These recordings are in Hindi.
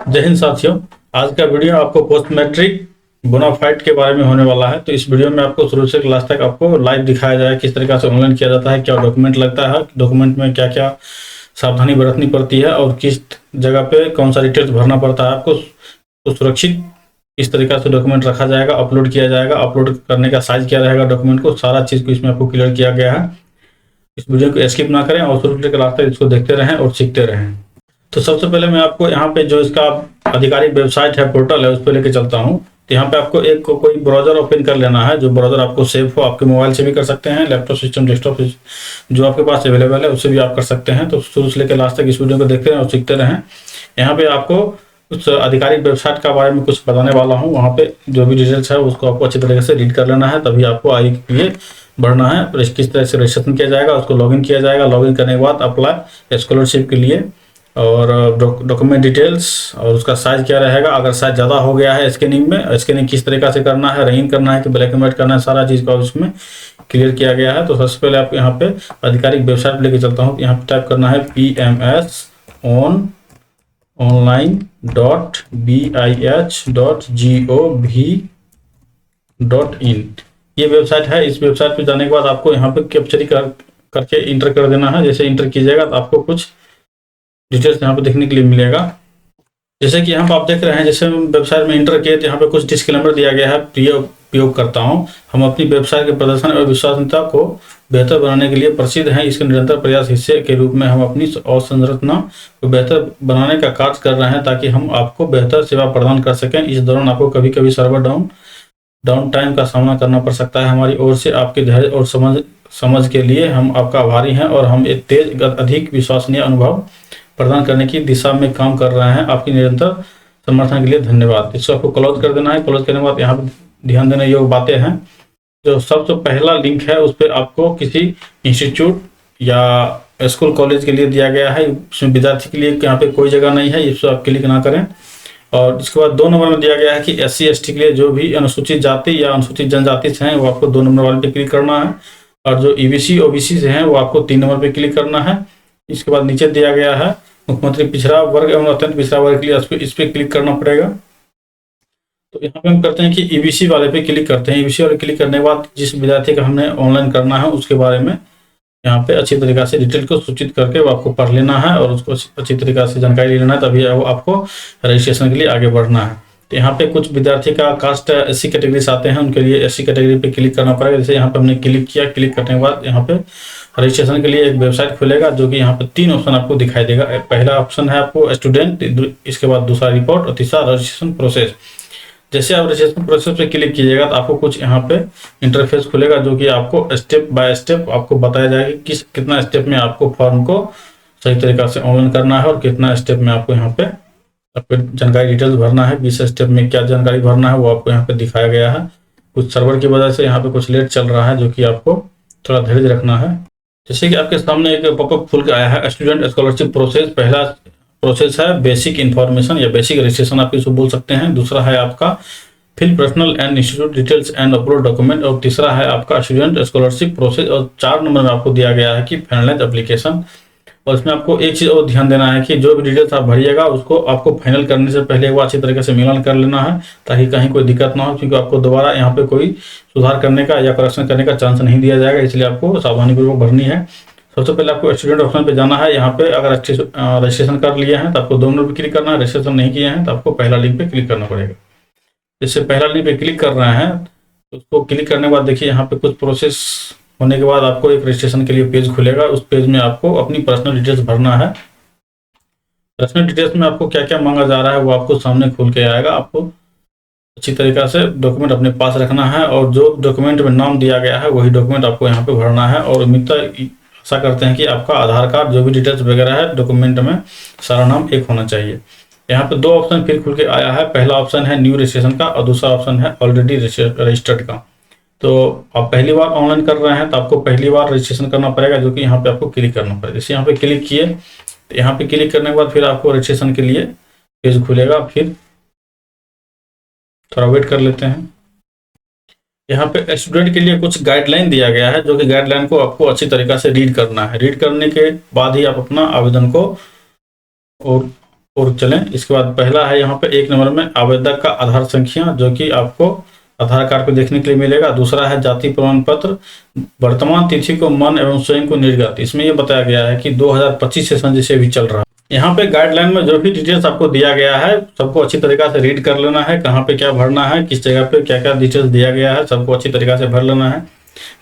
जय हिंद साथियों। आज का वीडियो आपको पोस्ट मैट्रिक बोनाफाइड के बारे में होने वाला है। तो इस वीडियो में आपको शुरू से क्लास तक आपको लाइव दिखाया जाएगा किस तरीके से ऑनलाइन किया जाता है, क्या डॉक्यूमेंट लगता है, डॉक्यूमेंट में क्या क्या सावधानी बरतनी पड़ती है और किस जगह पे कौन सा डिटेल्स भरना पड़ता है आपको। तो सुरक्षित इस तरीके से डॉक्यूमेंट रखा जाएगा, अपलोड किया जाएगा, अपलोड करने का साइज क्या रहेगा डॉक्यूमेंट को, सारा चीज़ को इसमें आपको क्लियर किया गया है। इस वीडियो को स्किप ना करें और शुरू से क्लास तक इसको देखते रहें और सीखते रहें। तो सबसे पहले मैं आपको यहाँ पे जो इसका आधिकारिक वेबसाइट है, पोर्टल है, उस पर लेके चलता हूँ। तो यहाँ पे आपको एक कोई ब्राउजर ओपन कर लेना है, जो ब्राउजर आपको सेफ हो। आपके मोबाइल से भी कर सकते हैं, लैपटॉप सिस्टम, डेस्कटॉप जो आपके पास अवेलेबल है उससे भी आप कर सकते हैं। तो शुरू से लेकर लास्ट तक इस वीडियो को देखते रहें और सीखते रहें। यहाँ पे आपको उस आधिकारिक वेबसाइट के बारे में कुछ बताने वाला हूँ। वहाँ पे जो भी डिटेल्स है उसको आपको अच्छी तरीके से रीड कर लेना है, तभी आपको आगे के लिए बढ़ना है। किस तरह से रजिस्ट्रेशन किया जाएगा, उसको लॉगिन किया जाएगा। लॉगिन करने के बाद अप्लाई स्कॉलरशिप के लिए और डॉक्यूमेंट डिटेल्स और उसका साइज क्या रहेगा। अगर साइज ज़्यादा हो गया है स्कैनिंग में, स्कैनिंग किस तरीका से करना है, रंगीन करना है कि ब्लैक एंड व्हाइट करना है, सारा चीज़ का उसमें क्लियर किया गया है। तो सबसे पहले आप यहाँ पे आधिकारिक वेबसाइट पर लेके चलता हूँ। यहाँ पे टाइप करना है pmsonline.bih.gov.in। ये वेबसाइट है। इस वेबसाइट पे जाने के बाद आपको यहाँ पे कैप्चरिंग करके इंटर कर देना है। जैसे इंटर कीजिएगा तो आपको कुछ डिटेल्स यहाँ पे देखने के लिए मिलेगा। जैसे कि यहाँ पे आप देख रहे हैं, जैसे वेबसाइट में इंटर किए तो यहाँ पे कुछ डिस्क्लेमर दिया गया है। प्रिय उपयोग करता हूँ, हम अपनी वेबसाइट के प्रदर्शन और विश्वसनीयता को बेहतर बनाने के लिए प्रसिद्ध हैं। इसके निरंतर प्रयास हिस्से के रूप में हम अपनी अवसंरचना को बेहतर बनाने का कार्य कर रहे हैं, ताकि हम आपको बेहतर सेवा प्रदान कर सकें। इस दौरान आपको कभी कभी सर्वर डाउन टाइम का सामना करना पड़ सकता है। हमारी ओर से आपके धैर्य और समझ के लिए हम आपका आभारी हैं और हम एक तेज अधिक विश्वसनीय अनुभव प्रदान करने की दिशा में काम कर रहे हैं। आपकी निरंतर समर्थन के लिए धन्यवाद। इसको आपको क्लोज कर देना है। क्लोज करने के बाद यहाँ पे ध्यान देने योग्य बातें हैं। जो सबसे पहला लिंक है उस पर आपको किसी इंस्टीट्यूट या स्कूल कॉलेज के लिए दिया गया है। उसमें विद्यार्थी के लिए यहाँ पे कोई जगह नहीं है, इसको आप क्लिक ना करें। और इसके बाद 2 नंबर में दिया गया है कि SC ST के लिए जो भी अनुसूचित जाति या अनुसूचित जनजाति से हैं वो आपको 2 नंबर वाले पे क्लिक करना है। और जो EBC OBC से हैं वो आपको 3 नंबर पे क्लिक करना है। इसके बाद नीचे दिया गया है मुख्यमंत्री पिछड़ा वर्ग एवं अत्यंत पिछड़ा वर्ग के लिए इस पर क्लिक करना पड़ेगा। तो यहाँ पे हम करते हैं कि EBC वाले पे क्लिक करते हैं। EBC वाले क्लिक करने के बाद जिस विद्यार्थी का हमने ऑनलाइन करना है उसके बारे में यहाँ पे अच्छी तरीके से डिटेल को सूचित करके वो आपको पढ़ लेना है और उसको अच्छी तरीके से जानकारी ले लेना है, तभी आपको रजिस्ट्रेशन के लिए आगे बढ़ना है। तो यहाँ पे कुछ विद्यार्थी का कास्ट SC कैटेगरी से आते हैं, उनके लिए SC कैटेगरी पे क्लिक करना पड़ेगा। जैसे यहाँ पे हमने क्लिक किया, क्लिक करने के बाद यहाँ पे रजिस्ट्रेशन के लिए एक वेबसाइट खुलेगा, जो कि यहाँ पे 3 ऑप्शन आपको दिखाई देगा। पहला ऑप्शन है आपको स्टूडेंट, इसके बाद दूसरा रिपोर्ट और तीसरा रजिस्ट्रेशन प्रोसेस। जैसे आप रजिस्ट्रेशन प्रोसेस पे क्लिक कीजिएगा तो आपको कुछ यहाँ पे इंटरफेस खुलेगा, जो कि आपको स्टेप बाय स्टेप आपको बताया जाएगा कि कितना स्टेप में आपको फॉर्म को सही तरीका से ऑनलाइन करना है और कितना स्टेप में आपको यहाँ पे आपको जानकारी डिटेल्स भरना है। 20 स्टेप में क्या जानकारी भरना है वो आपको यहाँ पे दिखाया गया है। कुछ सर्वर की वजह से यहाँ पे कुछ लेट चल रहा है, जो कि आपको थोड़ा धैर्य रखना है। जैसे कि आपके सामने एक पॉपअप खुल के आया है, स्टूडेंट स्कॉलरशिप प्रोसेस। पहला प्रोसेस है बेसिक इन्फॉर्मेशन या बेसिक रजिस्ट्रेशन आप इसको बोल सकते हैं। दूसरा है आपका fill personal and institute details and upload document. और तीसरा है आपका स्टूडेंट स्कॉलरशिप प्रोसेस। और 4 नंबर में आपको दिया गया है कि फाइनलाइज एप्लीकेशन। और इसमें आपको एक चीज़ और ध्यान देना है कि जो भी डिटेल्स आप भरिएगा उसको आपको फाइनल करने से पहले वो अच्छी तरीके से मिलान कर लेना है, ताकि कहीं कोई दिक्कत ना हो, क्योंकि आपको दोबारा यहाँ पे कोई सुधार करने का या करेक्शन करने का चांस नहीं दिया जाएगा। इसलिए आपको सावधानीपूर्वक भरनी है। सबसे पहले आपको स्टूडेंट ऑप्शन पे जाना है। यहाँ पे अगर रजिस्ट्रेशन कर लिए हैं तो आपको 2 नंबर पे क्लिक करना है। रजिस्ट्रेशन नहीं किए हैं तो आपको पहला लिंक पे क्लिक करना पड़ेगा। जैसे पहला लिंक पे क्लिक कर रहे हैं तो उसको क्लिक करने के बाद देखिए यहाँ पे कुछ प्रोसेस होने के बाद आपको एक रजिस्ट्रेशन के लिए पेज खुलेगा। उस पेज में आपको अपनी पर्सनल डिटेल्स भरना है। पर्सनल डिटेल्स में आपको क्या क्या मांगा जा रहा है वो आपको सामने खुल के आएगा। आपको अच्छी तरीके से डॉक्यूमेंट अपने पास रखना है और जो डॉक्यूमेंट में नाम दिया गया है वही डॉक्यूमेंट आपको यहाँ पे भरना है। और आशा करते हैं कि आपका आधार कार्ड जो भी डिटेल्स वगैरह है डॉक्यूमेंट में सारा नाम एक होना चाहिए। यहाँ पे 2 ऑप्शन फिर खुल के आया है। पहला ऑप्शन है न्यू रजिस्ट्रेशन का और दूसरा ऑप्शन है ऑलरेडी रजिस्टर्ड का। तो आप पहली बार ऑनलाइन कर रहे हैं तो आपको पहली बार रजिस्ट्रेशन करना पड़ेगा, जो कि यहाँ पे आपको क्लिक करना पड़ेगा। जैसे यहाँ पे क्लिक किए तो यहाँ पे क्लिक करने के बाद फिर आपको रजिस्ट्रेशन के लिए पेज खुलेगा। फिर थोड़ा वेट कर लेते हैं। यहाँ पे स्टूडेंट के लिए कुछ गाइडलाइन दिया गया है, जो कि गाइडलाइन को आपको अच्छी तरीके से रीड करना है। रीड करने के बाद ही आप अपना आवेदन को और और चलें। इसके बाद पहला है यहाँ पे 1 नंबर में आवेदक का आधार संख्या, जो कि आपको आधार कार्ड पे देखने के लिए मिलेगा। दूसरा है जाति प्रमाण पत्र, वर्तमान तिथि को मन एवं स्वयं को निर्गत। इसमें ये बताया गया है कि 2025 सेशन जैसे भी चल रहा है। यहाँ पे गाइडलाइन में जो भी डिटेल्स आपको दिया गया है सबको अच्छी तरीका से रीड कर लेना है, कहाँ पे क्या भरना है, किस जगह पे क्या क्या डिटेल्स दिया गया है, सबको अच्छी तरीका से भर लेना है।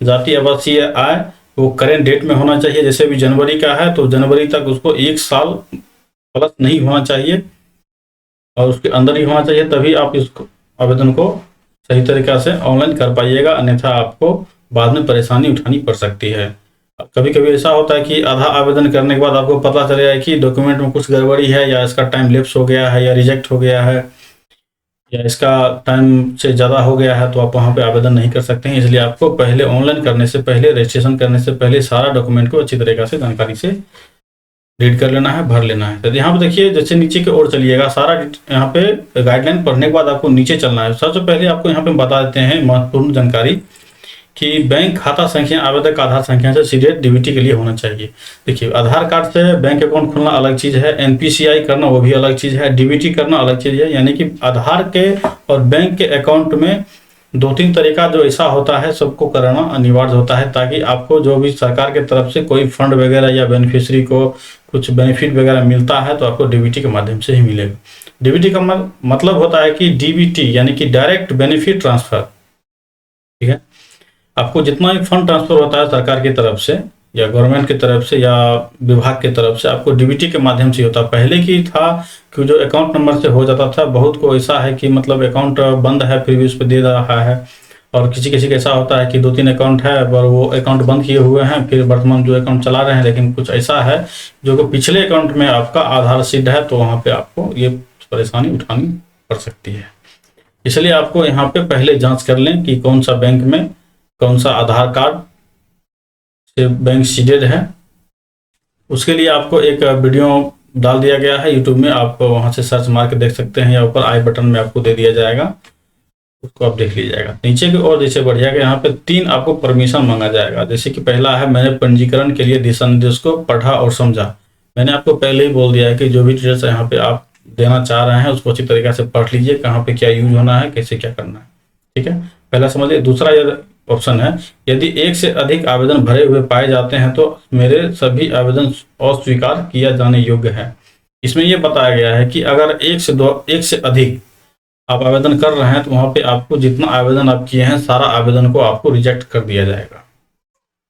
जाति आवासीय आय वो करेंट डेट में होना चाहिए, जैसे भी जनवरी का है तो जनवरी तक उसको 1 साल प्लस नहीं होना चाहिए और उसके अंदर ही होना चाहिए, तभी आप इस आवेदन को सही तरीका से ऑनलाइन कर पाइएगा, अन्यथा आपको बाद में परेशानी उठानी पड़ सकती है। कभी कभी ऐसा होता है कि आधा आवेदन करने के बाद आपको पता चल जाए कि डॉक्यूमेंट में कुछ गड़बड़ी है, या इसका टाइम लैप्स हो गया है, या रिजेक्ट हो गया है, या इसका टाइम से ज़्यादा हो गया है, तो आप वहाँ पे आवेदन नहीं कर सकते हैं। इसलिए आपको पहले ऑनलाइन करने से पहले, रजिस्ट्रेशन करने से पहले सारा डॉक्यूमेंट को अच्छी तरीके से जानकारी से रीड कर लेना है, भर लेना है। तो यहाँ पे देखिए, जैसे नीचे की ओर चलिएगा, सारा यहाँ पे गाइडलाइन पढ़ने के बाद आपको नीचे चलना है। सबसे पहले आपको यहाँ पे बता देते हैं महत्वपूर्ण जानकारी कि बैंक खाता संख्या आवेदक आधार संख्या से सीधे डीबीटी के लिए होना चाहिए। देखिए, आधार कार्ड से बैंक अकाउंट खोलना अलग चीज़ है, एनपीसीआई करना वो भी अलग चीज़ है, डीबीटी करना अलग चीज़ है। यानी कि आधार के और बैंक के अकाउंट में 2-3 तरीका जो ऐसा होता है सबको कराना अनिवार्य होता है, ताकि आपको जो भी सरकार की तरफ से कोई फंड वगैरह या बेनिफिशियरी को कुछ बेनिफिट वगैरह मिलता है तो आपको डीबीटी के माध्यम से ही मिलेगा। डीबीटी का मतलब होता है कि डीबीटी यानी कि डायरेक्ट बेनिफिट ट्रांसफर। ठीक है, आपको जितना भी फंड ट्रांसफर होता है सरकार की तरफ से या गवर्नमेंट की तरफ से या विभाग की तरफ से, आपको डीबीटी के माध्यम से होता है। पहले की था कि जो अकाउंट नंबर से हो जाता था, बहुत को ऐसा है कि मतलब अकाउंट बंद है फिर भी उस पर दे रहा है, और किसी किसी का ऐसा होता है कि 2-3 अकाउंट है और वो अकाउंट बंद किए हुए हैं, फिर वर्तमान जो अकाउंट चला रहे हैं। लेकिन कुछ ऐसा है जो कि पिछले अकाउंट में आपका आधार सिद्ध है, तो वहाँ पे आपको ये परेशानी उठानी पड़ सकती है। इसलिए आपको यहाँ पे पहले जांच कर लें कि कौन सा बैंक में कौन सा आधार कार्ड से बैंक सीडेड है। उसके लिए आपको एक वीडियो डाल दिया गया है यूट्यूब में, आप वहाँ से सर्च मार के देख सकते हैं, या ऊपर आई बटन में आपको दे दिया जाएगा, उसको आप देख लीजिएगा। नीचे की ओर जैसे बढ़िएगा, यहाँ पे 3 आपको परमिशन मांगा जाएगा। जैसे कि पहला है, मैंने पंजीकरण के लिए दिशा निर्देश को पढ़ा और समझा। मैंने आपको पहले ही बोल दिया है कि जो भी डिटेल्स यहाँ पे आप देना चाह रहे हैं उसको अच्छी तरीके से पढ़ लीजिए, कहाँ पे क्या यूज होना है, कैसे क्या करना है। ठीक है, पहला समझिए। दूसरा ऑप्शन है, यदि 1 से अधिक आवेदन भरे हुए पाए जाते हैं तो मेरे सभी आवेदन अस्वीकार किया जाने योग्य है। इसमें यह बताया गया है कि अगर 1 से अधिक आप आवेदन कर रहे हैं तो वहाँ पे आपको जितना आवेदन आप किए हैं सारा आवेदन को आपको रिजेक्ट कर दिया जाएगा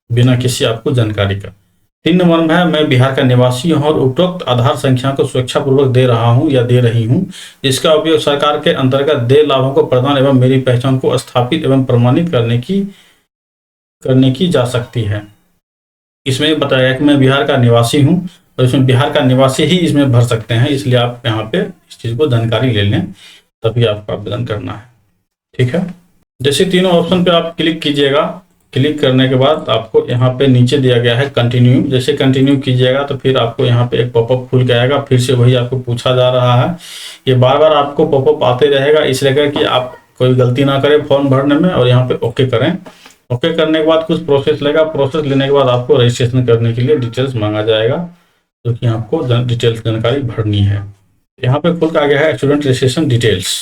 बिना किसी आपको जानकारी का। 3 नंबर में है, मैं बिहार का निवासी हूँ और उपरोक्त आधार संख्या को स्वेच्छापूर्वक दे रहा हूँ या दे रही हूँ। इसका उपयोग सरकार के अंतर्गत देय लाभों को प्रदान एवं मेरी पहचान को स्थापित एवं प्रमाणित करने की जा सकती है। इसमें बताया कि मैं बिहार का निवासी हूँ, और इसमें बिहार का निवासी ही इसमें भर सकते हैं, इसलिए आप यहाँ पे इस चीज़ को जानकारी ले लें, तभी आपको आवेदन करना है। ठीक है, जैसे तीनों ऑप्शन पे आप क्लिक कीजिएगा। क्लिक करने के बाद आपको यहाँ पे नीचे दिया गया है कंटिन्यू। जैसे कंटिन्यू कीजिएगा तो फिर आपको यहाँ पे एक पॉपअप खुल के आएगा, फिर से वही आपको पूछा जा रहा है। ये बार बार आपको पॉपअप आते रहेगा, इसलिए कि आप कोई गलती ना करें फॉर्म भरने में, और यहाँ पे ओके करें। ओके करने के बाद कुछ प्रोसेस लेगा, प्रोसेस लेने के बाद आपको रजिस्ट्रेशन करने के लिए डिटेल्स मांगा जाएगा, जो कि आपको डिटेल्स जानकारी भरनी है। यहाँ पे खुल के आ गया है स्टूडेंट रजिस्ट्रेशन डिटेल्स।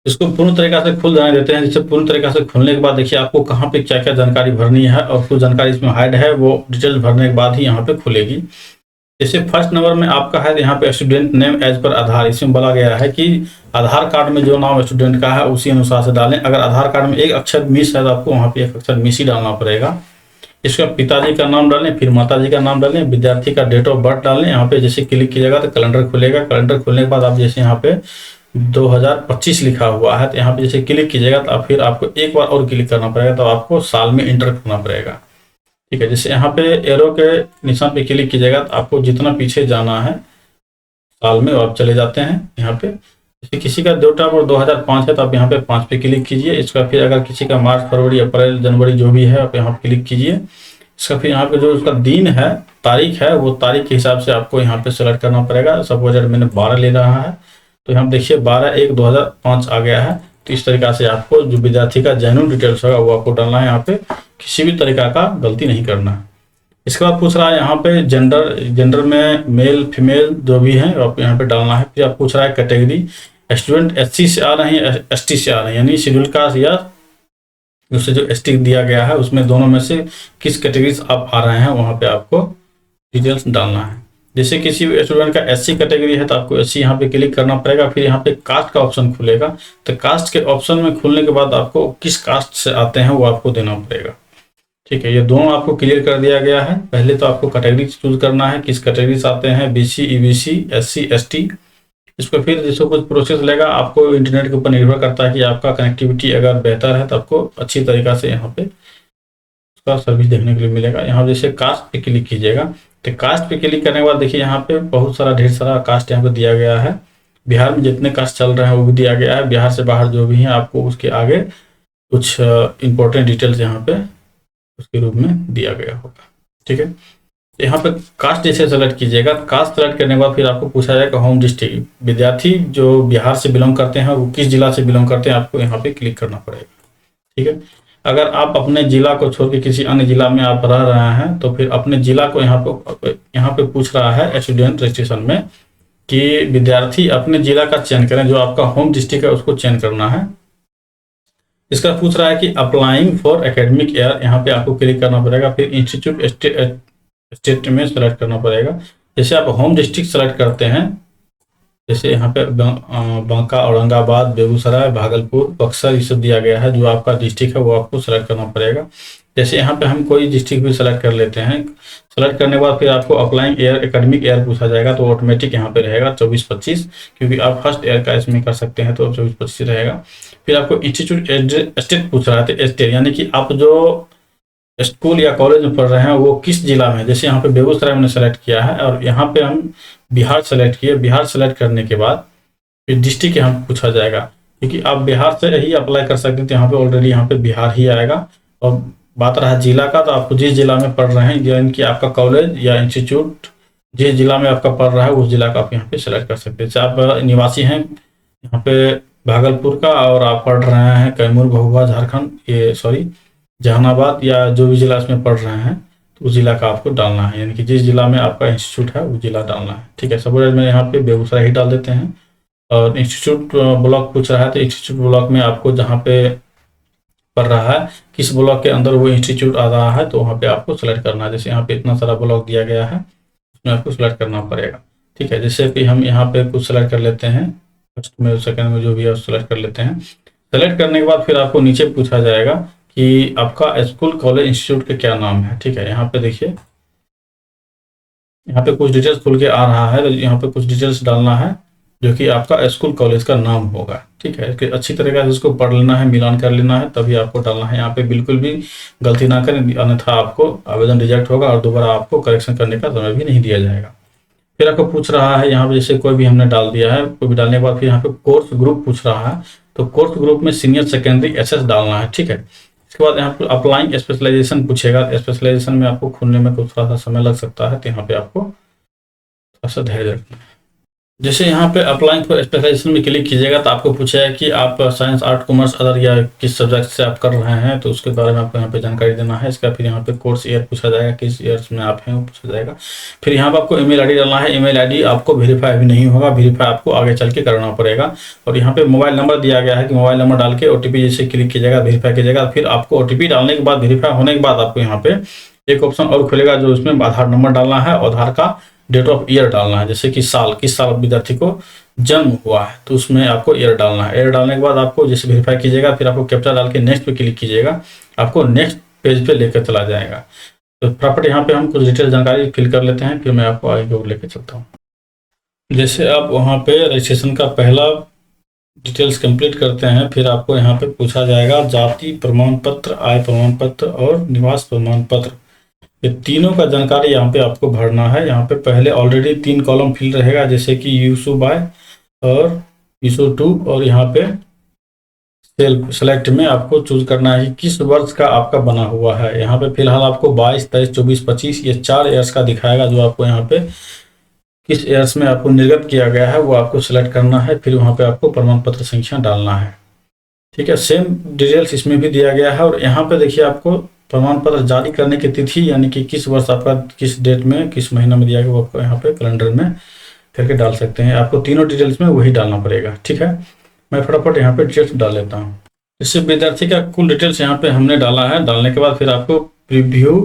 इसको पूर्ण तरीका से खुल जाने देते हैं। जिससे पूर्ण तरीका से खुलने के बाद देखिए आपको कहाँ पे क्या क्या जानकारी भरनी है, और कुछ जानकारी इसमें हाइड है, वो डिटेल्स भरने के बाद ही यहाँ पे खुलेगी। जैसे फर्स्ट नंबर में आपका है यहाँ पे स्टूडेंट नेम एज पर आधार। इसमें बोला गया है कि आधार कार्ड में जो नाम स्टूडेंट का है उसी अनुसार से डालें। अगर आधार कार्ड में एक अक्षर मिस है तो आपको वहाँ पे एक अक्षर मिस ही डालना पड़ेगा। इसका पिताजी का नाम डालें, फिर माताजी का नाम डालें, विद्यार्थी का डेट ऑफ बर्थ डालें। यहाँ पे जैसे क्लिक कीजिएगा तो कैलेंडर खुलेगा। कैलेंडर खुलने के बाद आप जैसे यहाँ पे 2025 लिखा हुआ है तो यहाँ पे जैसे क्लिक कीजिएगा तो फिर आपको एक बार और क्लिक करना पड़ेगा, तो आपको साल में इंटर करना पड़ेगा। ठीक है, जैसे यहाँ पे एरो के निशान पे क्लिक कीजिएगा तो आपको जितना पीछे जाना है साल में आप चले जाते हैं। यहाँ पे जैसे किसी का डेट ऑफ बर्थ 2005 है तो आप यहाँ पे 5 पे क्लिक कीजिए। इसका फिर अगर किसी का मार्च, फरवरी, अप्रैल, जनवरी जो भी है आप यहाँ पे क्लिक कीजिए। इसका फिर यहाँ पे जो उसका दिन है, तारीख है, वो तारीख के हिसाब से आपको यहाँ पे सेलेक्ट करना पड़ेगा। सपोज मैंने 12 ले रहा है तो यहाँ देखिए 12/1/2005 आ गया है। तो इस तरीका से आपको जो विद्यार्थी का जेन्युइन डिटेल्स होगा वो आपको डालना है। यहाँ पे किसी भी तरीका का गलती नहीं करना है। इसके बाद पूछ रहा है यहाँ पे जेंडर में मेल फीमेल जो भी है आपको यहाँ पे डालना है। फिर आप पूछ रहा है कैटेगरी, स्टूडेंट SC से आ रहे हैं ST से आ रहे हैं, यानी शेड्यूल कास्ट या उससे जो ST दिया गया है उसमें दोनों में से किस कैटेगरी से आप आ रहे हैं, वहाँ पे आपको डिटेल्स डालना है। जैसे किसी स्टूडेंट का SC कैटेगरी है तो आपको SC यहाँ पे क्लिक करना पड़ेगा। फिर यहाँ पे कास्ट का ऑप्शन खुलेगा, तो कास्ट के ऑप्शन में खुलने के बाद आपको किस कास्ट से आते हैं वो आपको देना पड़ेगा। ठीक है, ये दोनों आपको क्लियर कर दिया गया है। पहले तो आपको कैटेगरी चूज करना है, किस कैटेगरी से आते हैं, BC EBC SC ST। इसको फिर जैसे कुछ प्रोसेस लेगा, आपको इंटरनेट के ऊपर निर्भर करता है कि आपका कनेक्टिविटी अगर बेहतर है तो आपको अच्छी तरीका से यहाँ पे उसका सर्विस देखने के लिए मिलेगा। यहाँ जैसे कास्ट पे क्लिक कीजिएगा, तो कास्ट पे क्लिक करने के बाद देखिए यहाँ पे बहुत सारा ढेर सारा कास्ट यहाँ पे दिया गया है। बिहार में जितने कास्ट चल रहे हैं वो भी दिया गया है, बिहार से बाहर जो भी हैं आपको उसके आगे कुछ इंपॉर्टेंट डिटेल्स यहाँ पे उसके रूप में दिया गया होगा। ठीक है, यहाँ पे कास्ट जैसे सेलेक्ट कीजिएगा, कास्ट सेलेक्ट करने के बाद फिर आपको पूछा जाएगा होम डिस्ट्रिक्ट, विद्यार्थी जो बिहार से बिलोंग करते हैं वो किस जिला से बिलोंग करते हैं, आपको यहाँ पे क्लिक करना पड़ेगा। ठीक है, अगर आप अपने जिला को छोड़ के किसी अन्य जिला में आप रह रहे हैं तो फिर अपने जिला को यहाँ पे पूछ रहा है स्टूडेंट रजिस्ट्रेशन में कि विद्यार्थी अपने जिला का चयन करें, जो आपका होम डिस्ट्रिक्ट है उसको चयन करना है। इसका पूछ रहा है कि अप्लाइंग फॉर एकेडमिक ईयर, यहाँ पे आपको क्लिक करना पड़ेगा। फिर इंस्टीट्यूट स्टेट में सेलेक्ट करना पड़ेगा। जैसे आप होम डिस्ट्रिक्ट सेलेक्ट करते हैं, जैसे यहाँ पे बांका, औरंगाबाद, बेगूसराय, भागलपुर, बक्सर ये सब दिया गया है, जो आपका डिस्ट्रिक्ट है वो आपको सेलेक्ट करना पड़ेगा। जैसे यहाँ पे हम कोई डिस्ट्रिक्ट भी सेलेक्ट कर लेते हैं, सेलेक्ट करने के बाद फिर आपको अप्लाइंग ईयर एकेडमिक ईयर पूछा जाएगा, तो ऑटोमेटिक यहाँ पे रहेगा 24-25, क्योंकि आप फर्स्ट ईयर का इसमें कर सकते हैं तो 24-25 रहेगा। फिर आपको इंस्टीट्यूट स्टेट पूछ रहा है, स्टेट यानी कि आप जो स्कूल या कॉलेज में पढ़ रहे हैं वो किस जिला में, जैसे यहाँ पे बेगूसराय मैंने सेलेक्ट किया है और यहाँ पे हम बिहार सेलेक्ट किए। बिहार सेलेक्ट करने के बाद फिर डिस्ट्रिक्ट यहाँ पूछा जाएगा, क्योंकि आप बिहार से ही अप्लाई कर सकते हैं, तो यहाँ पे ऑलरेडी यहाँ पे बिहार ही आएगा। और बात रहा जिला का, तो आपको जिस जिला में पढ़ रहे हैं, यानी कि आपका कॉलेज या इंस्टीट्यूट जिस जिला में आपका पढ़ रहा है उस जिला का आप यहाँ पे सेलेक्ट कर सकते हैं। जैसे आप निवासी हैं यहाँ पे भागलपुर का और आप पढ़ रहे हैं कैमूर, भभुआ, झारखंड, ये सॉरी जहानाबाद या जो भी जिला इसमें पढ़ रहे हैं तो उस जिला का आपको डालना है, यानी कि जिस जिला में आपका इंस्टीट्यूट है वो जिला डालना है। ठीक है, सपोज मैं यहाँ पे बेगूसराय ही डाल देते हैं। और इंस्टीट्यूट ब्लॉक पूछ रहा है, तो इंस्टीट्यूट ब्लॉक में आपको जहाँ पे पढ़ रहा है किस ब्लॉक के अंदर वो इंस्टीट्यूट आ रहा है तो वहाँ पे आपको सेलेक्ट करना है। जैसे यहाँ पे इतना सारा ब्लॉक दिया गया है उसमें आपको सेलेक्ट करना पड़ेगा। ठीक है, जैसे कि हम यहाँ पे कुछ सेलेक्ट कर लेते हैं, फर्स्ट में सेकेंड में जो भी है सेलेक्ट कर लेते हैं। सेलेक्ट करने के बाद फिर आपको नीचे पूछा जाएगा कि आपका स्कूल, कॉलेज, इंस्टीट्यूट का क्या नाम है। ठीक है, यहाँ पे देखिए यहाँ पे कुछ डिटेल्स खुल के आ रहा है, तो यहाँ पे कुछ डिटेल्स डालना है जो कि आपका स्कूल कॉलेज का नाम होगा। ठीक है, कि अच्छी तरीके से इसको पढ़ लेना है, मिलान कर लेना है, तभी आपको डालना है। यहाँ पे बिल्कुल भी गलती ना करें, अन्यथा आपको आवेदन रिजेक्ट होगा और दोबारा आपको करेक्शन करने का समय भी नहीं दिया जाएगा। फिर आपको पूछ रहा है यहाँ पे, जैसे कोई भी हमने डाल दिया है, कोई भी डालने के बाद फिर यहाँ पे कोर्स ग्रुप पूछ रहा है, तो कोर्स ग्रुप में सीनियर सेकेंडरी SS डालना है। ठीक है, इसके बाद यहाँ पे अप्लाइंग स्पेशलाइजेशन पूछेगा, स्पेशलाइजेशन में आपको खुलने में कुछ थोड़ा सा समय लग सकता है, तो यहाँ पे आपको थोड़ा सा धैर्य रखना है। जैसे यहाँ पे अप्लाइंग फॉर स्पेशलाइजेशन में क्लिक कीजिएगा तो आपको पूछेगा कि आप साइंस, आर्ट, कॉमर्स, अदर या किस सब्जेक्ट से आप कर रहे हैं, तो उसके बारे में आपको यहाँ पे जानकारी देना है। इसका फिर यहाँ पे कोर्स ईयर पूछा जाएगा, किस ईयर्स में आप हैं वो पूछा जाएगा। फिर यहाँ पे आपको ईमेल आईडी डालना है। ईमेल आईडी आपको वेरीफाई भी नहीं होगा, वेरीफाई आपको आगे चल के करना पड़ेगा। और यहाँ पे मोबाइल नंबर दिया गया है कि मोबाइल नंबर डाल के OTP जैसे क्लिक कीजिएगा, वेरीफाई कीजिएगा। फिर आपको OTP डालने के बाद, वेरीफाई होने के बाद आपको यहाँ पे एक ऑप्शन और खुलेगा जो उसमें आधार नंबर डालना है, आधार का डेट ऑफ ईयर डालना है, जैसे कि साल, किस साल विद्यार्थी को जन्म हुआ है तो उसमें आपको ईयर डालना है। ईयर डालने के बाद आपको जैसे वेरीफाई कीजिएगा, फिर आपको कैप्चा डाल के नेक्स्ट पे क्लिक कीजिएगा, आपको नेक्स्ट पेज पे लेकर चला जाएगा। तो फटाफट यहाँ पे हम कुछ डिटेल जानकारी फिल कर लेते हैं, फिर मैं आपको आगे की ओर लेकर चलता हूँ। जैसे आप वहाँ पे रजिस्ट्रेशन का पहला डिटेल्स कंप्लीट करते हैं, फिर आपको यहाँ पे पूछा जाएगा जाति प्रमाण पत्र, आय प्रमाण पत्र और निवास प्रमाण पत्र, ये तीनों का जानकारी यहाँ पे आपको भरना है। यहाँ पे पहले ऑलरेडी 3 कॉलम फिल रहेगा, जैसे कि यूसू बाय और यूसू टू, और यहाँ पे सेल्फ सेलेक्ट में आपको चूज करना है कि किस वर्ष का आपका बना हुआ है। यहाँ पे फिलहाल आपको 22, 23, 24, 25 ये 4 ईयर्स का दिखाएगा, जो आपको यहाँ पे किस ईयर्स में आपको निर्गत किया गया है वो आपको सिलेक्ट करना है। फिर वहाँ पे आपको प्रमाण पत्र संख्या डालना है। ठीक है, सेम डिटेल्स इसमें भी दिया गया है। और यहाँ पे देखिए आपको प्रमाण पत्र जारी करने की तिथि यानी कि किस वर्ष आपका किस डेट में किस महीना में दिया गया वो आपको यहाँ पे कैलेंडर में करके डाल सकते हैं। आपको तीनों डिटेल्स में वही डालना पड़ेगा। ठीक है, मैं फटाफट यहाँ पे डिटेल्स डाल लेता हूँ। इससे विद्यार्थी का कुल डिटेल्स यहाँ पे हमने डाला है। डालने के बाद फिर आपको प्रीव्यू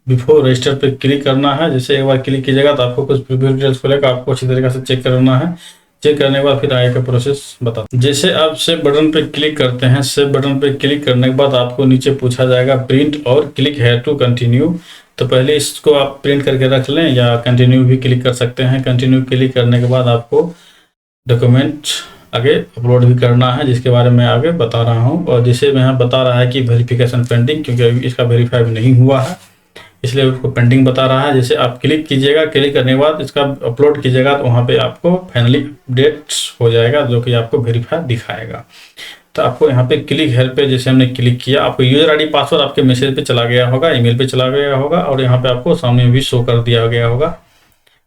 बिफोर रजिस्टर पे क्लिक करना है। जैसे एक बार क्लिक कीजिएगा तो आपको कुछ प्रीव्यू डिटेल्स खुलेगा, आपको अच्छी तरीके से चेक करना है। चेक करने के बाद फिर आगे का प्रोसेस बता। जैसे आप सेव बटन पे क्लिक करते हैं, सेव बटन पे क्लिक करने के बाद आपको नीचे पूछा जाएगा प्रिंट और क्लिक हेयर टू कंटिन्यू। तो पहले इसको आप प्रिंट करके रख लें या कंटिन्यू भी क्लिक कर सकते हैं। कंटिन्यू क्लिक करने के बाद आपको डॉक्यूमेंट आगे अपलोड भी करना है, जिसके बारे में आगे बता रहा हूँ। और जिसे मैं यहाँ बता रहा है कि वेरिफिकेशन पेंडिंग, क्योंकि अभी इसका वेरीफाई नहीं हुआ है इसलिए उसको पेंडिंग बता रहा है। जैसे आप क्लिक कीजिएगा, क्लिक करने के बाद इसका अपलोड कीजिएगा तो वहाँ पे आपको फाइनली अपडेट हो जाएगा, जो कि आपको वेरीफाई दिखाएगा। तो आपको यहाँ पे क्लिक हेयर पे जैसे हमने क्लिक किया, आपको यूजर आईडी पासवर्ड आपके मैसेज पे चला गया होगा, ईमेल पे चला गया होगा और यहाँ पे आपको सामने भी शो कर दिया गया होगा।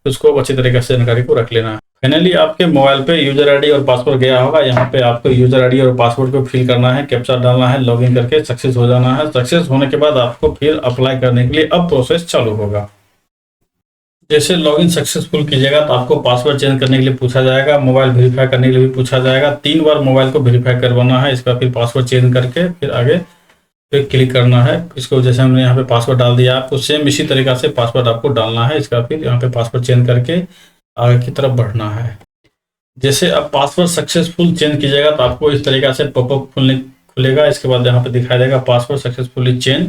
उसको अच्छी तरीके से जानकारी को रख लेना है। फाइनली आपके मोबाइल पे यूजर आईडी और पासवर्ड गया होगा। यहाँ पे आपको यूजर आईडी और पासवर्ड को फिल करना है, कैप्चा डालना है, लॉगिन करके सक्सेस हो जाना है। सक्सेस होने के बाद आपको फिर अप्लाई करने के लिए अब प्रोसेस चालू होगा। जैसे लॉगिन सक्सेसफुल कीजिएगा तो आपको पासवर्ड चेंज करने के लिए पूछा जाएगा, मोबाइल वेरीफाई करने के लिए भी पूछा जाएगा। 3 बार मोबाइल को वेरीफाई करवाना है। इसका फिर पासवर्ड चेंज करके फिर आगे पे क्लिक करना है। इसको जैसे हमने यहाँ पे पासवर्ड डाल दिया, आपको सेम इसी तरीका से पासवर्ड आपको डालना है। इसका फिर यहाँ पे पासवर्ड चेंज करके आगे की तरफ बढ़ना है। जैसे अब पासवर्ड सक्सेसफुल चेंज कीजिएगा तो आपको इस तरीका से पॉपअप खुलेगा। इसके बाद यहाँ पे दिखाई देगा पासवर्ड सक्सेसफुली चेंज।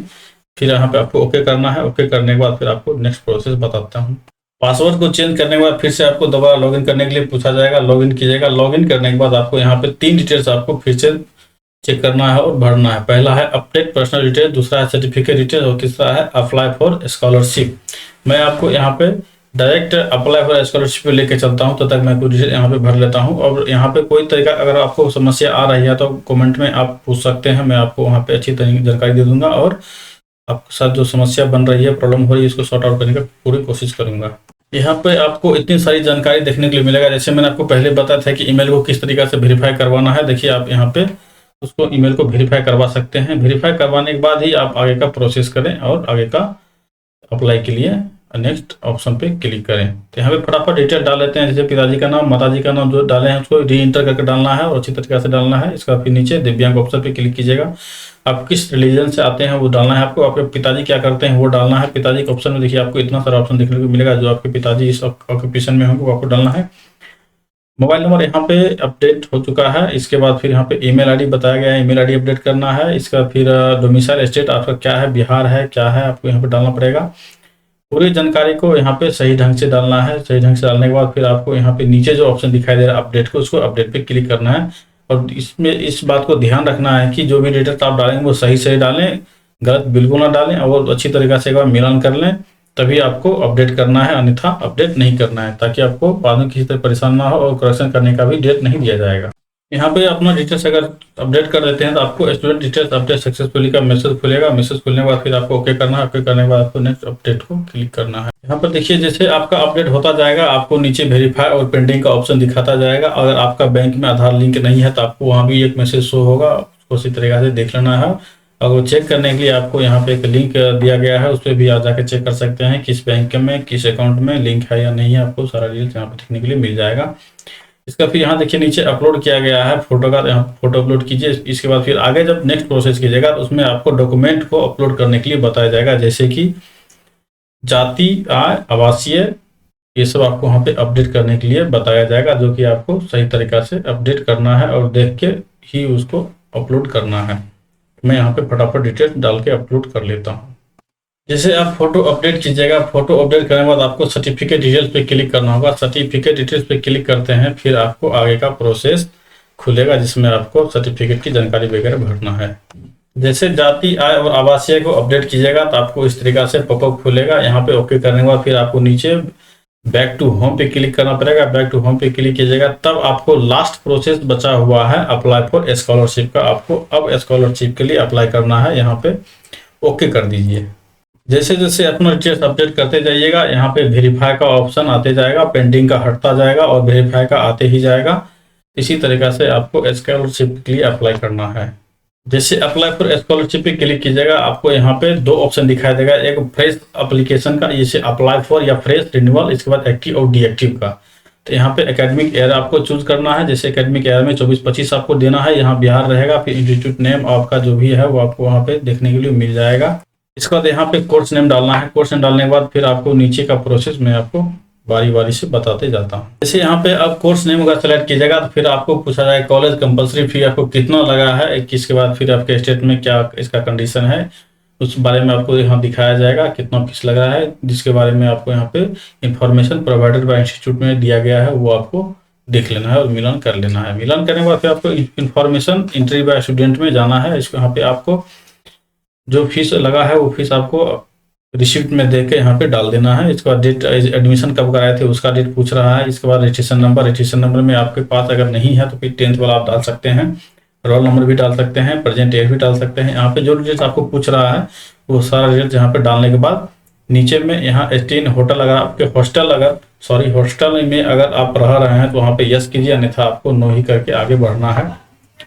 फिर यहाँ पे आपको ओके करना है। ओके करने के बाद फिर आपको नेक्स्ट प्रोसेस बताता हूँ। पासवर्ड को चेंज करने के बाद फिर से आपको दोबारा लॉगिन करने के लिए पूछा जाएगा। लॉगिन कीजिएगा। लॉगिन करने के बाद आपको यहाँ पे 3 डिटेल्स आपको फिर से चेक करना है और भरना है। पहला है अपडेट पर्सनल डिटेल, दूसरा है सर्टिफिकेट डिटेल और तीसरा है अप्लाई फॉर स्कॉलरशिप। मैं आपको यहाँ पे डायरेक्ट अप्लाई फॉर स्कॉलरशिप पे लेके चलता हूँ, तब तक मैं कुछ डिटेल यहाँ पे भर लेता हूँ। और यहाँ पे कोई तरीका अगर आपको समस्या आ रही है तो कमेंट में आप पूछ सकते हैं, मैं आपको वहाँ पे अच्छी तरीके जानकारी दे दूंगा और आपके साथ जो समस्या बन रही है, प्रॉब्लम हो रही है, इसको सॉर्ट आउट करने की पूरी कोशिश करूंगा। यहाँ पे आपको इतनी सारी जानकारी देखने के लिए मिलेगा। जैसे मैंने आपको पहले बताया था कि ईमेल को किस तरीके से वेरीफाई करवाना है। देखिए आप यहाँ पे उसको ईमेल को वेरीफाई करवा सकते हैं। वेरीफाई करवाने के बाद ही आप आगे का प्रोसेस करें और आगे का अप्लाई के लिए नेक्स्ट ऑप्शन पे क्लिक करें। तो यहाँ पे फटाफट डिटेल डाल लेते हैं। जैसे पिताजी का नाम, माताजी का नाम जो डाले हैं उसको री इंटर करके डालना है और अच्छी तरीके से डालना है। इसका फिर नीचे दिव्यांग ऑप्शन पे क्लिक कीजिएगा। आप किस रिलीजन से आते हैं वो डालना है आपको। आपके पिताजी क्या करते हैं वो डालना है। पिताजी के ऑप्शन में देखिए आपको इतना सारा ऑप्शन देखने को मिलेगा। जो आपके पिताजी इस ऑक्यूपेशन में होंगे वो आपको डालना है। मोबाइल नंबर यहाँ पे अपडेट हो चुका है। इसके बाद फिर यहाँ पे ईमेल आईडी बताया गया है, ईमेल आईडी अपडेट करना है। इसका फिर डोमिसाइल स्टेट आपका क्या है, बिहार है क्या है, आपको यहाँ पे डालना पड़ेगा। पूरी जानकारी को यहाँ पे सही ढंग से डालना है। सही ढंग से डालने के बाद फिर आपको यहाँ पे नीचे जो ऑप्शन दिखाई दे रहा है अपडेट को, उसको अपडेट पे क्लिक करना है। और इसमें इस बात को ध्यान रखना है कि जो भी डिटेल्स आप डालेंगे वो सही डालें, गलत बिल्कुल ना डालें और अच्छी तरीके से एक बार मिलान कर लें, तभी आपको अपडेट करना है, अन्यथा अपडेट नहीं करना है, ताकि आपको बाद में किसी तरह परेशान ना हो और करेक्शन करने का भी डेट नहीं दिया जाएगा। यहाँ पे अपना डिटेल्स अगर अपडेट कर देते हैं तो आपको स्टूडेंट डिटेल्स अपडेट सक्सेसफुली का मैसेज खुलेगा। मैसेज खुलने के बाद फिर आपको ओके करना है। ओके करने के बाद आपको नेक्स्ट अपडेट को क्लिक करना है। यहाँ पर देखिए जैसे आपका अपडेट होता जाएगा आपको नीचे वेरीफाई और पेंडिंग का ऑप्शन दिखाता जाएगा। अगर आपका बैंक में आधार लिंक नहीं है तो आपको वहाँ भी एक मैसेज शो होगा, उसको उसी तरीके से देख लेना है। और वो चेक करने के लिए आपको यहाँ पे एक लिंक दिया गया है, उस पर भी आप जाकर चेक कर सकते हैं किस बैंक में किस अकाउंट में लिंक है या नहीं है। आपको सारा डिटेल्स यहाँ पे देखने के लिए मिल जाएगा। इसका फिर यहाँ देखिए नीचे अपलोड किया गया है फोटो का, यहाँ फोटो अपलोड कीजिए। इसके बाद फिर आगे जब नेक्स्ट प्रोसेस कीजिएगा तो उसमें आपको डॉक्यूमेंट को अपलोड करने के लिए बताया जाएगा, जैसे कि जाति, आय, आवासीय, ये सब आपको वहाँ पे अपडेट करने के लिए बताया जाएगा, जो कि आपको सही तरीका से अपडेट करना है और देख के ही उसको अपलोड करना है। मैं यहाँ पे फटाफट डिटेल्स डाल के अपलोड कर लेता हूँ। जैसे आप फोटो अपडेट कीजिएगा, फोटो अपडेट करने के बाद आपको सर्टिफिकेट डिटेल्स पे क्लिक करना होगा। सर्टिफिकेट डिटेल्स पे क्लिक करते हैं फिर आपको आगे का प्रोसेस खुलेगा, जिसमें आपको सर्टिफिकेट की जानकारी वगैरह भरना है। जैसे जाति, आय और आवासीय को अपडेट कीजिएगा तो आपको इस तरीका से पॉपअप खुलेगा। यहाँ पे ओके करने के बाद फिर आपको नीचे बैक टू होम पे क्लिक करना पड़ेगा। बैक टू होम पे क्लिक कीजिएगा, तब आपको लास्ट प्रोसेस बचा हुआ है अप्लाई फॉर स्कॉलरशिप का। आपको अब स्कॉलरशिप के लिए अप्लाई करना है, यहाँ पे ओके कर दीजिए। जैसे जैसे अपना डिटेल्स अपडेट करते जाइएगा, यहाँ पे वेरीफाई का ऑप्शन आते जाएगा, पेंडिंग का हटता जाएगा और वेरीफाई का आते ही जाएगा। इसी तरीके से आपको स्कॉलरशिप के लिए अप्लाई करना है। जैसे अप्लाई फॉर स्कॉलरशिप पे क्लिक कीजिएगा, आपको यहाँ पे दो ऑप्शन दिखाई देगा, एक फ्रेश एप्लीकेशन का, जैसे अप्लाई फॉर या फ्रेश रिन्यूअल, इसके बाद एक्टिव और डीएक्टिव का। तो यहाँ पे एकेडमिक ईयर आपको चूज करना है, जैसे एकेडमिक ईयर में 24-25 आपको देना है, यहाँ बिहार रहेगा। फिर इंस्टीट्यूट नेम आपका जो भी है वो आपको वहाँ पे देखने के लिए मिल जाएगा। इसके बाद यहाँ पे कोर्स नेम डालना है। कोर्स नेम डालने के बाद फिर आपको नीचे का प्रोसेस मैं आपको बारी बारी से बताते जाता हूँ। जैसे यहाँ पे अब कोर्स नेम अगर सेलेक्ट कीजिएगा तो फिर आपको पूछा जाएगा कॉलेज कंपलसरी फी आपको कितना लगा है, 21 के बाद फिर आपके स्टेट में क्या इसका कंडीशन है, उस बारे में आपको यहाँ दिखाया जाएगा कितना फीस लग रहा है, जिसके बारे में आपको यहाँ पे इंफॉर्मेशन प्रोवाइडेड बाय इंस्टीट्यूट में दिया गया है, वो आपको देख लेना है और मिलान कर लेना है। मिलान करने के बाद फिर आपको इंफॉर्मेशन एंट्री बाय स्टूडेंट में जाना है। इसको यहाँ पे आपको जो फीस लगा है वो फीस आपको रिसिप्ट में देख के यहाँ पे डाल देना है। इसके बाद डेट एडमिशन कब कराए थे उसका डेट पूछ रहा है। इसके बाद रजिस्ट्रेशन नंबर में आपके पास अगर नहीं है तो फिर 10th वाला आप डाल सकते हैं, रोल नंबर भी डाल सकते हैं, प्रेजेंट ईयर भी डाल सकते हैं। यहाँ पे जो डिटेल्स आपको पूछ रहा है वो सारा डिटेल्स यहाँ पे डालने के बाद नीचे में यहाँ स्टे इन होटल, अगर आपके हॉस्टल में अगर आप रह रहे हैं तो वहाँ पे यस कीजिए, अन्यथा आपको नो ही करके आगे बढ़ना है।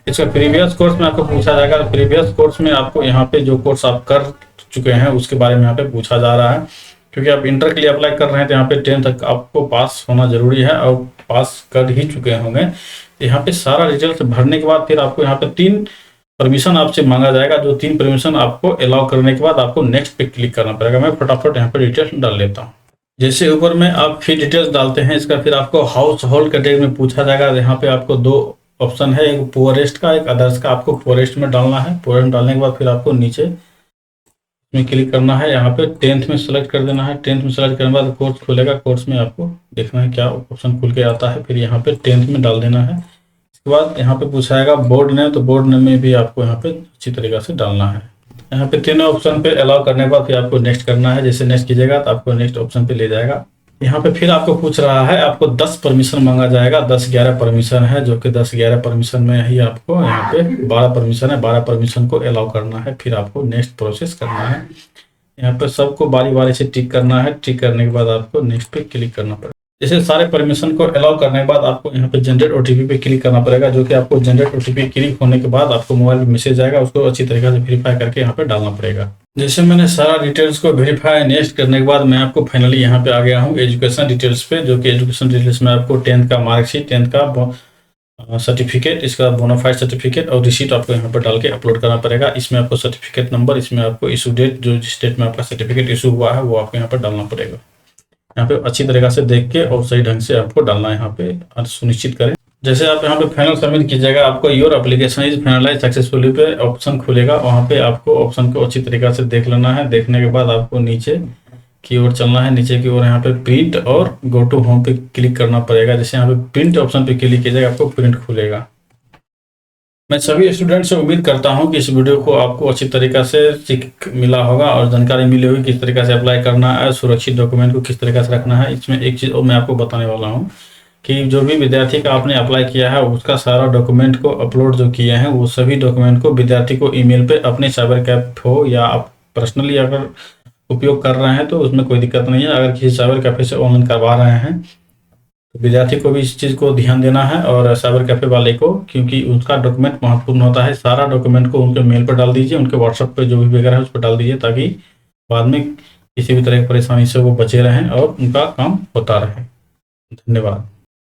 इसका प्रीवियस कोर्स में आपको पूछा जाएगा, प्रीवियस कोर्स में आपको यहाँ पे जो कोर्स आप कर चुके हैं उसके बारे में यहाँ पे पूछा जा रहा है। क्योंकि आप इंटर के लिए अप्लाई कर रहे हैं तो यहाँ पे 10th तक आपको पास होना जरूरी है और पास कर ही चुके होंगे। यहाँ पे सारा डिटेल्स भरने के बाद फिर आपको यहाँ पे 3 परमिशन आपसे मांगा जाएगा। जो 3 परमिशन आपको अलाउ करने के बाद आपको नेक्स्ट पे क्लिक करना पड़ेगा। मैं फटाफट यहाँ पे डिटेल्स डाल लेता हूँ। जैसे ऊपर में आप फिर डिटेल्स डालते हैं, इसका फिर आपको हाउस होल्ड कैटेगरी में पूछा जाएगा। यहाँ पे आपको 2 ऑप्शन है, एक पुअरेस्ट का, एक अदर्स का। आपको पुअरेस्ट में डालना है। पुअरेस्ट में डालने के बाद फिर आपको नीचे में क्लिक करना है, यहाँ पे 10th में सेलेक्ट कर देना है। 10th में सेलेक्ट करने के बाद कोर्स खुलेगा, कोर्स में आपको देखना है क्या ऑप्शन खुल के आता है, फिर यहाँ पे 10th में डाल देना है। इसके बाद यहाँ पे पूछाएगा बोर्ड नेम, तो बोर्ड नेम में भी आपको यहाँ पे अच्छी तरीके से डालना है। यहाँ पे 3 ऑप्शन पे अलाउ करने के बाद फिर आपको नेक्स्ट करना है। जैसे नेक्स्ट कीजिएगा तो आपको नेक्स्ट ऑप्शन पे ले जाएगा। यहाँ पे फिर आपको पूछ रहा है, आपको 10 परमिशन मांगा जाएगा। 10-11 परमिशन है, जो कि 10-11 परमिशन में ही आपको यहाँ पे 12 परमिशन है, 12 परमिशन को अलाउ करना है। फिर आपको नेक्स्ट प्रोसेस करना है। यहाँ पे सबको बारी बारी से टिक करना है। टिक करने के बाद आपको नेक्स्ट पे क्लिक करना पड़ेगा। जैसे सारे परमिशन को अलाउ करने के बाद आपको यहाँ पे जनरेट ओटीपी पे क्लिक करना पड़ेगा, जो कि आपको जनरेट ओटीपी क्लिक होने के बाद आपको मोबाइल में मैसेज आएगा, उसको अच्छी तरीके से वेरीफाई करके यहाँ पे डालना पड़ेगा। जैसे मैंने सारा डिटेल्स को वेरीफाई नेक्स्ट करने के बाद मैं आपको फाइनली यहाँ पे आ गया हूँ एजुकेशन डिटेल्स पे, जो कि एजुकेशन डिटेल्स में आपको 10th का मार्कशीट, 10th का सर्टिफिकेट, इसका बोनाफाइड सर्टिफिकेट और रिसीट आपको यहाँ पर डाल के अपलोड करना पड़ेगा। इसमें आपको सर्टिफिकेट नंबर, इसमें आपको इशू डेट, जो जिस डेट में आपका सर्टिफिकेट इशू हुआ है वो आपको यहाँ पर डालना पड़ेगा। यहाँ पे अच्छी तरीके से देख के और सही ढंग से आपको डालना है, यहाँ पे सुनिश्चित करें। जैसे आप यहाँ पे फाइनल सबमिट कीजिएगा, आपको your application is finalize successfully पे ऑप्शन खुलेगा। वहाँ पे आपको ऑप्शन को अच्छी तरीके से देख लेना है। देखने के बाद आपको नीचे की ओर चलना है। नीचे की ओर यहाँ पे प्रिंट और गो टू होम पे क्लिक करना पड़ेगा। जैसे यहाँ पे प्रिंट ऑप्शन पे क्लिक कीजिएगा, आपको प्रिंट खुलेगा। मैं सभी स्टूडेंट से उम्मीद करता हूं कि इस वीडियो को आपको अच्छी तरीके से सीख मिला होगा और जानकारी मिली होगी किस तरीके से अप्लाई करना है, सुरक्षित डॉक्यूमेंट को किस तरीके से रखना है। इसमें एक चीज़ और मैं आपको बताने वाला हूं कि जो भी विद्यार्थी का आपने अप्लाई किया है उसका सारा डॉक्यूमेंट को अपलोड जो किए हैं वो सभी डॉक्यूमेंट को विद्यार्थी को ईमेल पे अपने साइबर कैफ हो या आप पर्सनली अगर उपयोग कर रहे हैं तो उसमें कोई दिक्कत नहीं है। अगर किसी साइबर कैफे से ऑनलाइन करवा रहे हैं तो विद्यार्थी को भी इस चीज़ को ध्यान देना है और साइबर कैफे वाले को, क्योंकि उसका डॉक्यूमेंट महत्वपूर्ण होता है। सारा डॉक्यूमेंट को उनके मेल पर डाल दीजिए, उनके व्हाट्सएप पे जो भी वगैरह है उस पर डाल दीजिए, ताकि बाद में किसी भी तरह की परेशानी से वो बचे रहें और उनका काम होता रहे। धन्यवाद।